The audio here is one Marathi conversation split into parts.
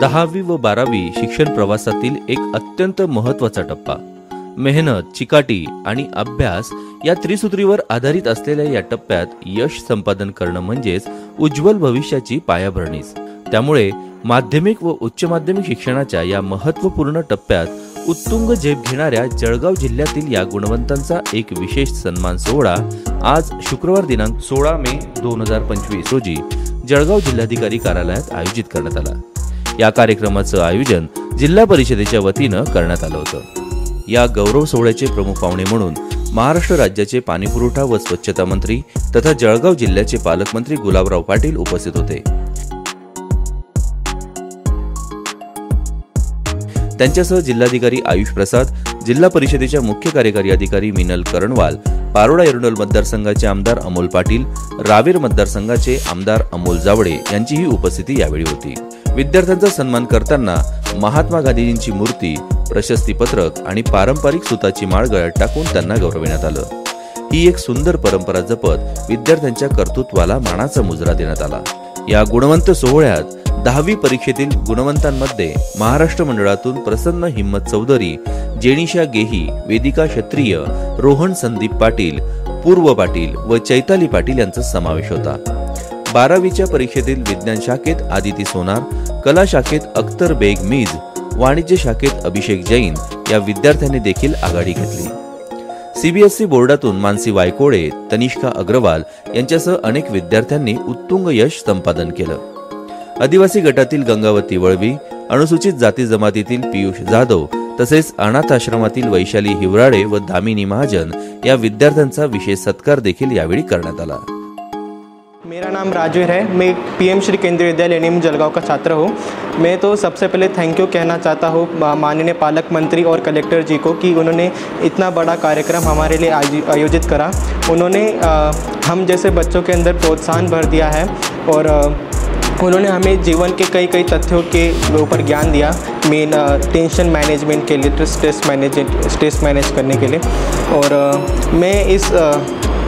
10वी व 12वी शिक्षण प्रवासातील एक अत्यंत महत्त्वाचा टप्पा. मेहनत, चिकाटी आणि अभ्यास या त्रिसूत्रीवर आधारित असलेल्या या टप्प्यात यश संपादन करणं म्हणजेच उज्ज्वल भविष्याची पायाभरणीच. त्यामुळे माध्यमिक व उच्च माध्यमिक शिक्षणाच्या या महत्त्वपूर्ण टप्प्यात उत्तुंग झेप घेणाऱ्या जळगाव जिल्ह्यातील या गुणवंतांचा एक विशेष सन्मान सोहळा आज शुक्रवार दिनांक 16 मे 2025 रोजी जळगाव जिल्हाधिकारी कार्यालयात आयोजित करण्यात आला. या कार्यक्रमाचं आयोजन जिल्हा परिषदेच्या वतीनं करण्यात आलं होतं. या गौरव सोहळ्याचे प्रमुख पाहुणे म्हणून महाराष्ट्र राज्याचे पाणीपुरवठा व स्वच्छता मंत्री तथा जळगाव जिल्ह्याचे पालकमंत्री गुलाबराव पाटील उपस्थित होते. त्यांच्यासह जिल्हाधिकारी आयुष प्रसाद, जिल्हा परिषदेच्या मुख्य कार्यकारी अधिकारी मिनल करणवाल, पारोडा एरोनल मतदारसंघाचे आमदार अमोल पाटील, रावेर मतदारसंघाचे आमदार अमोल जावडे यांचीही उपस्थिती यावेळी होती. विद्यार्थ्यांचा सन्मान करताना महात्मा गांधीजींची मूर्ती, प्रशस्ती पत्रक आणि पारंपरिक सुताची माळ गळ्यात टाकून त्यांना गौरविण्यात आलं. ही एक सुंदर परंपरा जपत विद्यार्थ्यांच्या कर्तृत्वाला मानाचा मुजरा देण्यात आला. या गुणवंत सोहळ्यात 10वी परीक्षेतील गुणवंतांमध्ये महाराष्ट्र मंडळातून प्रसन्न हिम्मत चौधरी, जेनिशा गेही, वेदिका क्षत्रिय, रोहन संदीप पाटील, पूर्व पाटील व चैताली पाटील यांचा समावेश होता. 12वीच्या परीक्षेतील विज्ञान शाखेत आदिती सोनार, कला शाखेत अख्तर बेग मीज, वाणिज्य शाखेत अभिषेक जैन या विद्यार्थ्यांनी देखील आघाडी घेतली. सीबीएसई बोर्डातून मानसी वायकोडे, तनिष्का अग्रवाल यांच्यासह अनेक विद्यार्थ्यांनी उत्तुंग यश संपादन केलं. आदिवासी गटातील गंगावती वळवी, अनुसूचित जाती जमातीतील पियुष जाधव तसेच अनाथ आश्रमातील वैशाली हिवराडे व दामिनी महाजन या विद्यार्थ्यांचा विशेष सत्कार देखील यावेळी करण्यात आला. मेरा नाम राजवीर है. मैं पीएम श्री केंद्रीय विद्यालय एनएम जलगांव का छात्र हूँ. मैं तो सबसे पहले थैंक यू कहना चाहता हूँ माननीय पालक मंत्री और कलेक्टर जी को कि उन्होंने इतना बड़ा कार्यक्रम हमारे लिए आयोजित करा. उन्होंने हम जैसे बच्चों के अंदर प्रोत्साहन भर दिया है और उन्होंने हमें जीवन के कई तथ्यों के ऊपर ज्ञान दिया. मेन टेंशन मैनेजमेंट के लिए, स्ट्रेस मैनेज करने के लिए. और मैं इस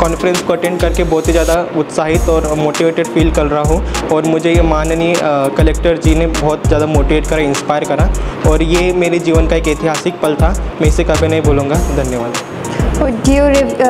कॉन्फ्रेंस को अटेंड करके बहुत ही ज़्यादा उत्साहित और मोटिवेटेड फील कर रहा हूँ. और मुझे ये माननीय कलेक्टर जी ने बहुत ज़्यादा मोटिवेट करा, इंस्पायर करा और ये मेरे जीवन का एक ऐतिहासिक पल था. मैं इसे कभी नहीं भूलूंगा. धन्यवाद. Due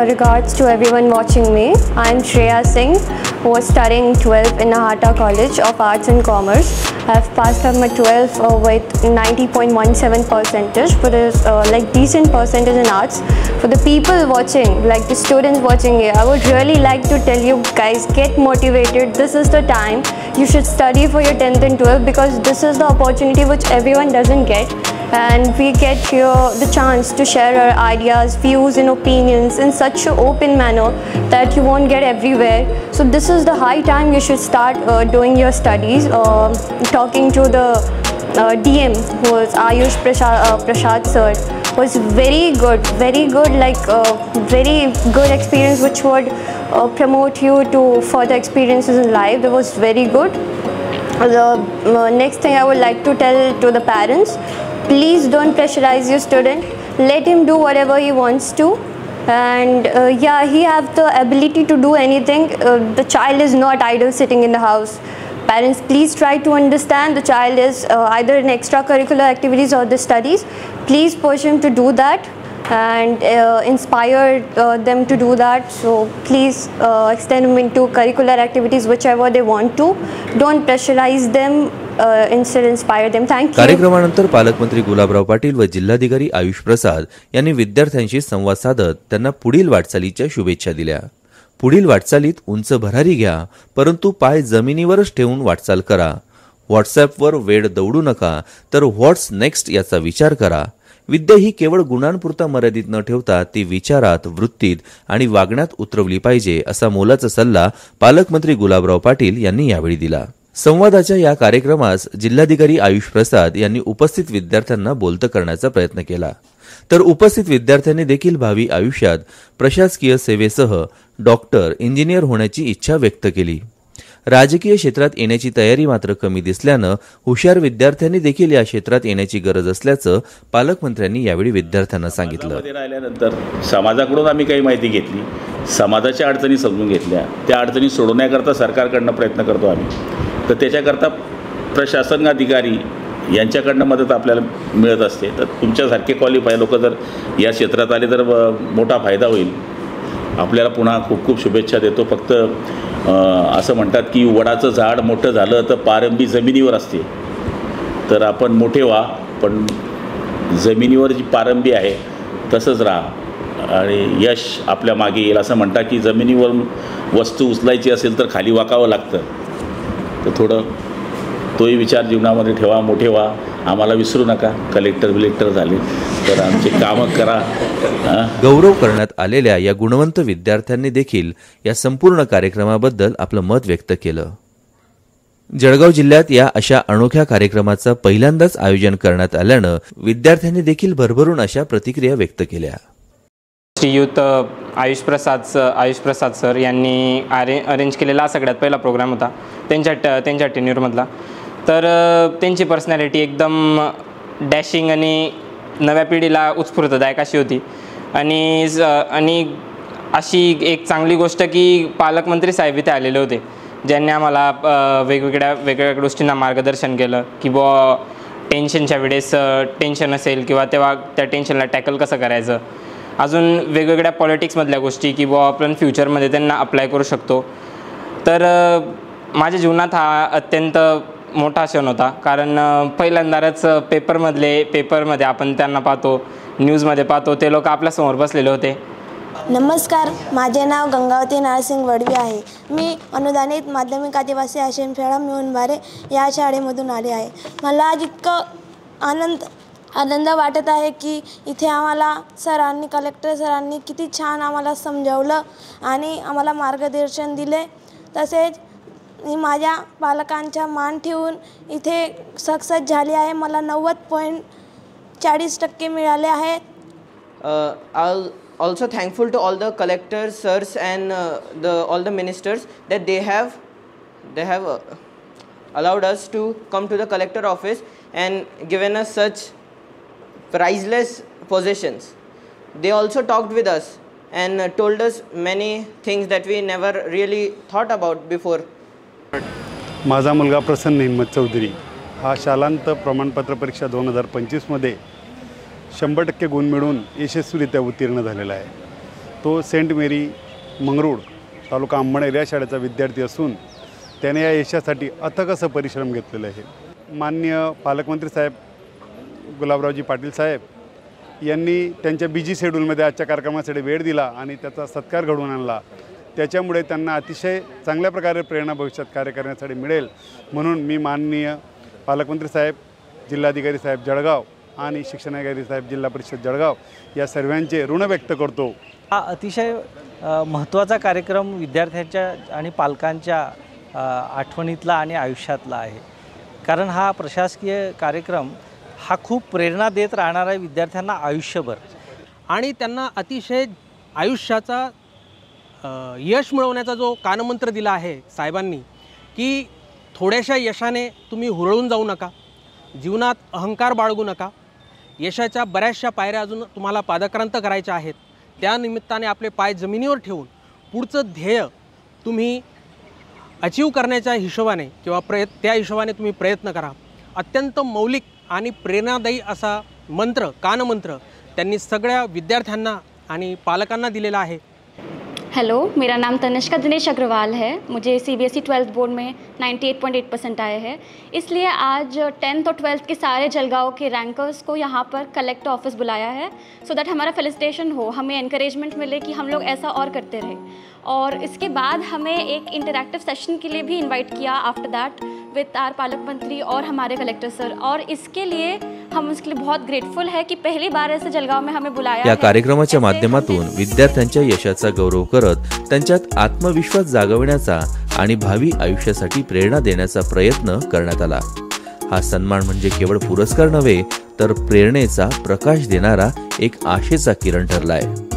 regards to everyone watching me, I am Shreya Singh, who was studying 12th in Nahata College of Arts and Commerce. I have passed up my 12th with 90.17 percentage, but is like decent percentage in arts. For the people watching, like the students watching here, I would really like to tell you guys, get motivated. This is the time you should study for your 10th and 12th because this is the opportunity which everyone doesn't get. And we get here the chance to share our ideas, views and opinions in such an open manner that you won't get everywhere. So this is the high time you should start doing your studies. Talking to the DM, who was Ayush Prasad sir, was very good, like very good experience which would promote you to further experiences in life. That was very good. The next thing I would like to tell to the parents, please don't pressurize your student. Let him do whatever he wants to. And he have the ability to do anything. The child is not idle sitting in the house. Parents, please try to understand the child is either in extracurricular activities or the studies. Please push him to do that and inspire them to do that. So please extend them into curricular activities whichever they want to. Don't pressurize them. Instead inspire them. Thank you. कार्यक्रमानंतर पालकमंत्री गुलाबराव पाटील व जिल्हाधिकारी आयुष प्रसाद यांनी विद्यार्थ्यांशी संवाद साधत त्यांना पुढील वाटचालीच्या शुभेच्छा दिल्या. पुढील वाटचालीत उंच भरारी घ्या, परंतु पाय जमिनीवरच ठेवून वाटचाल करा. व्हॉट्सअपवर वेळ दौडू नका, तर व्हॉट्स नेक्स्ट याचा विचार करा. विद्या ही केवळ गुणांपुरता मर्यादित न ठेवता ती विचारात, वृत्तीत आणि वागण्यात उतरवली पाहिजे, असा मोलाचा सल्ला पालकमंत्री गुलाबराव पाटील यांनी यावेळी दिला. संवादाच्या या कार्यक्रमास जिल्हाधिकारी आयुष प्रसाद यांनी उपस्थित विद्यार्थ्यांना बोलतं करण्याचा प्रयत्न केला. तर उपस्थित विद्यार्थ्यांनी देखील भावी आयुष्यात प्रशासकीय सेवेसह डॉक्टर, इंजिनियर होण्याची इच्छा व्यक्त केली. राजकीय क्षेत्रात येण्याची तयारी मात्र कमी दिसल्यानं हुशार विद्यार्थ्यांनी देखील या क्षेत्रात येण्याची गरज असल्याचं पालकमंत्र्यांनी यावेळी विद्यार्थ्यांना सांगितलं. राहिल्यानंतर समाजाकडून आम्ही काही माहिती घेतली, समाजाच्या अडचणी समजून घेतल्या, त्या अडचणी सोडवण्याकरता सरकारकडनं प्रयत्न करतो आम्ही. तर त्याच्याकरता प्रशासन अधिकारी यांच्याकडनं मदत आपल्याला मिळत असते. तर तुमच्यासारखे क्वालिफाय लोक जर या क्षेत्रात आले तर मोठा फायदा होईल. आपल्याला पुन्हा खूप खूप शुभेच्छा देतो. फक्त असं म्हणतात की वडाचं झाड मोठं झालं तर पारंबी जमिनीवर असते. तर आपण मोठे व्हा, पण जमिनीवर जी पारंबी आहे तसंच राहा आणि यश आपल्या मागे येईल. असं म्हणतात की जमिनीवरून वस्तू उचलायची असेल तर खाली वाकावं लागतं. तर थोडं तोही विचार जीवनामध्ये ठेवा, मोठे व्हा. आम्हाला विसरू नका. कलेक्टर झाले तर आमचे कामं करा. गौरव करण्यात आलेल्या या गुणवंत विद्यार्थ्यांनी देखील या संपूर्ण कार्यक्रमाबद्दल आपलं मत व्यक्त केलं. जळगाव जिल्ह्यात या अशा अनोख्या कार्यक्रमाचं पहिल्यांदाच आयोजन करण्यात आल्यानं विद्यार्थ्यांनी देखील भरभरून अशा प्रतिक्रिया व्यक्त केल्या. श्रीयुत आयुष प्रसाद सर यांनी अरेंज केलेला सगळ्यात पहिला प्रोग्राम होता त्यांच्या टेन्यूरमधला. तर त्यांची पर्सनॅलिटी एकदम डॅशिंग आणि नव्या पिढीला उत्स्फूर्तदायक अशी होती. आणि अशी एक चांगली गोष्ट की पालकमंत्री साहेब इथे आलेले होते, ज्यांनी आम्हाला वेगवेगळ्या गोष्टींना मार्गदर्शन केलं की बुवा टेन्शनच्या वेळेस टेन्शन असेल किंवा तेव्हा त्या टेन्शनला टॅकल कसं करायचं. अजून वेगवेगळ्या पॉलिटिक्समधल्या गोष्टी की बुवा आपण फ्युचरमध्ये त्यांना अप्लाय करू शकतो. तर माझ्या जीवनात हा अत्यंत मोठा क्षण होता, कारण पहिल्यांदाच पेपरमध्ये आपण त्यांना पाहतो, न्यूजमध्ये पाहतो, ते लोक आपल्यासमोर बसलेले होते. नमस्कार, माझे नाव गंगावती नरसिंग वडवी आहे. मी अनुदानित माध्यमिक आदिवासी आश्रमशाळा मिळूनबारे या शाळेमधून आले आहे. मला आज इतकं आनंद वाटत आहे की इथे आम्हाला कलेक्टर सरांनी किती छान आम्हाला समजावलं आणि आम्हाला मार्गदर्शन दिले. तसेच मी माझ्या पालकांचा मान ठेवून इथे सक्सेस झाली आहे. मला 90.40% मिळाले आहेत. Also thankful to all the collectors, sirs, and all the ministers that they have allowed us to come to the collector office and given us such priceless possessions. They also talked with us and told us many things that we never really thought about before. माझा मुलगा प्रसन्न हिम्मत चौधरी हा शालांत प्रमाणपत्र परीक्षा 2025 मध्ये 100% गुण मिळवून यशस्वीरित्या उत्तीर्ण झालेला आहे. तो सेंट मेरी मंगरूळ तालुका अंबनेर या शाळेचा विद्यार्थी असून त्याने या यशासाठी अथक असं परिश्रम घेतलेलं आहे. माननीय पालकमंत्री साहेब गुलाबरावजी पाटील साहेब यांनी त्यांच्या बिझी शेड्यूलमध्ये आजच्या कार्यक्रमासाठी वेळ दिला आणि त्याचा सत्कार घडवून आणला. त्याच्यामुळे त्यांना अतिशय चांगल्या प्रकारे प्रेरणा भविष्यात कार्य करण्यासाठी मिळेल म्हणून मी माननीय पालकमंत्री साहेब, जिल्हाधिकारी साहेब जळगाव आणि शिक्षणाधिकारी साहेब जिल्हा परिषद जळगाव या सर्वांचे ऋण व्यक्त करतो. हा अतिशय महत्त्वाचा कार्यक्रम विद्यार्थ्यांच्या आणि पालकांच्या आठवणीतला आणि आयुष्यातला आहे. कारण हा प्रशासकीय कार्यक्रम हा खूप प्रेरणा देत राहणार आहे विद्यार्थ्यांना आयुष्यभर. आणि त्यांना अतिशय आयुष्याचा यश मिळवण्याचा जो कानमंत्र दिला आहे साहेबांनी की थोड्याशा यशाने तुम्ही हुरळून जाऊ नका, जीवनात अहंकार बाळगू नका, यशाच्या बऱ्याचशा पायऱ्या अजून तुम्हाला पादाक्रांत करायच्या आहेत. त्यानिमित्ताने आपले पाय जमिनीवर ठेवून पुढचं ध्येय तुम्ही अचीव करण्याच्या हिशोबाने किंवा त्या हिशोबाने तुम्ही प्रयत्न करा. अत्यंत मौलिक आणि प्रेरणादायी असा मंत्र, कानमंत्र त्यांनी सगळ्या विद्यार्थ्यांना आणि पालकांना दिलेला आहे. हेलो, मेरा नाम तनिष्का दिनेश अग्रवाल है. मुझे CBSE 12th बोर्ड में 98.8% आए हैं. इसलिए आज 10th और 12th के सारे जलगांव के रैंकर्स को यहाँ पर कलेक्टर ऑफिस बुलाया है सो दैट हमारा फेलिसिटेशन हो, हमें एनकरेजमेंट मिले कि हम लोग ऐसा और करते रहे. और इसके बाद हमें एक इंटरैक्टिव सेशन के लिए भी इनवाइट किया आफ्टर दैट विद आर पालक मंत्री और हमारे कलेक्टर सर. और इसके लिए हम उसके लिए बहुत ग्रेटफुल है कि पहली बार ऐसे जलगांव में हमें बुलाया. या कार्यक्रमाच्या माध्यमातून विद्यार्थ्यांच्या यशाचा गौरव करत त्यांच्यात आत्मविश्वास जागविण्याचा आणि भावी आयुष्यासाठी प्रेरणा देण्याचा प्रयत्न करण्यात आला. हा सन्मान म्हणजे केवळ पुरस्कार नव्हे तर प्रेरणेचा प्रकाश देणारा एक आशेचा किरण ठरला आहे.